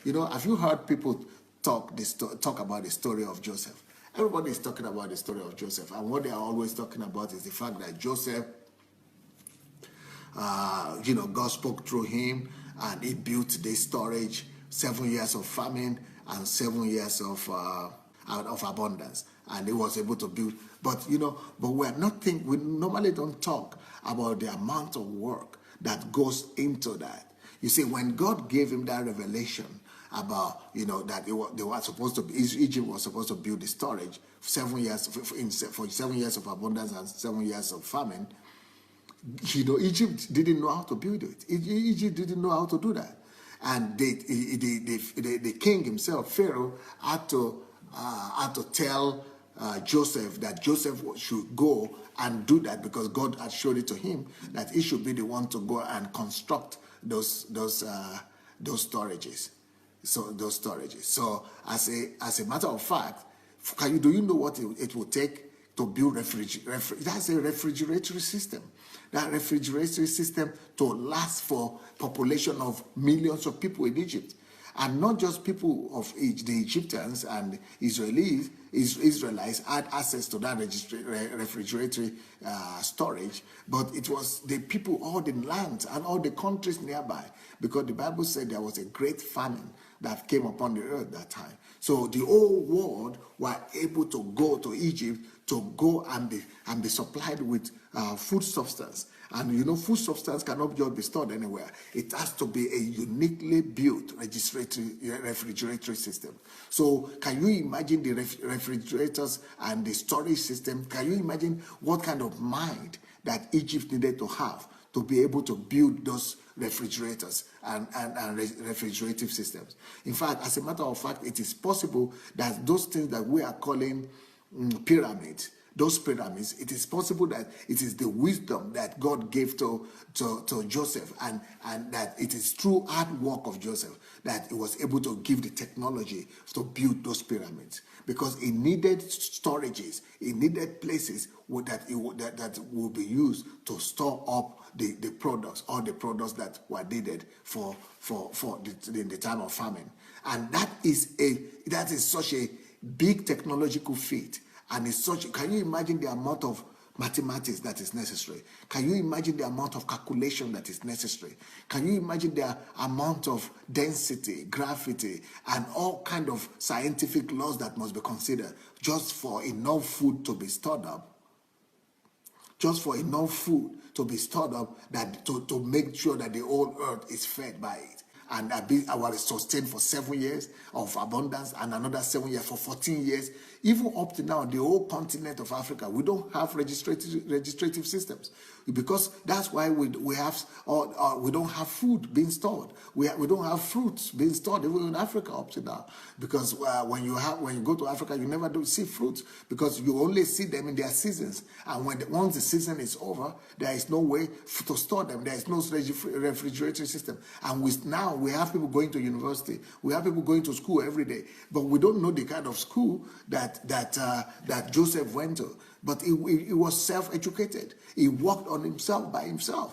You know, have you heard people talk about the story of Joseph? Everybody is talking about the story of Joseph, and what they are always talking about is the fact that Joseph, God spoke through him, and he built this storage, 7 years of famine and 7 years of abundance, and he was able to build. But we normally don't talk about the amount of work that goes into that. You see, when God gave him that revelation about that they were supposed to, Egypt was supposed to build the storage 7 years for 7 years of abundance and 7 years of famine. Egypt didn't know how to build it. Egypt didn't know how to do that, and the king himself, Pharaoh, had to tell Joseph that Joseph should go and do that, because God had showed it to him that he should be the one to go and construct those storages. So as a matter of fact, do you know what it will take to build that's a refrigerator system. That refrigerator system to last for population of millions of people in Egypt. And not just people of the Egyptians and Israelites had access to that refrigerator storage, but it was the people, all the lands and all the countries nearby, because the Bible said there was a great famine that came upon the earth that time. So the whole world were able to go to Egypt to go and be supplied with food substance. And food substance cannot just be stored anywhere. It has to be a uniquely built refrigerator system. So can you imagine the refrigerators and the storage system? Can you imagine what kind of mind that Egypt needed to have to be able to build those refrigerators and refrigerative systems? In fact, as a matter of fact, it is possible that those things that we are calling pyramids, those pyramids, it is possible that it is the wisdom that God gave to Joseph, and that it is through hard work of Joseph that he was able to give the technology to build those pyramids, because he needed storages, he needed places that will be used to store up the products, all the products that were needed for in the time of famine. And that is such a big technological feat. And can you imagine the amount of mathematics that is necessary? Can you imagine the amount of calculation that is necessary? Can you imagine the amount of density, gravity, and all kind of scientific laws that must be considered just for enough food to be stored up? Just for enough food to be stored up, that to make sure that the whole earth is fed by it. And I was sustained for 7 years of abundance, and another 7 years for 14 years. Even up to now, the whole continent of Africa, we don't have registrative systems, because that's why we don't have food being stored. We don't have fruits being stored even in Africa up to now, because when you go to Africa, you never do see fruits, because you only see them in their seasons. And once the season is over, there is no way to store them. There is no refrigerator system. And we have people going to university. We have people going to school every day, but we don't know the kind of school that Joseph went to. But he was self-educated. He worked on himself by himself.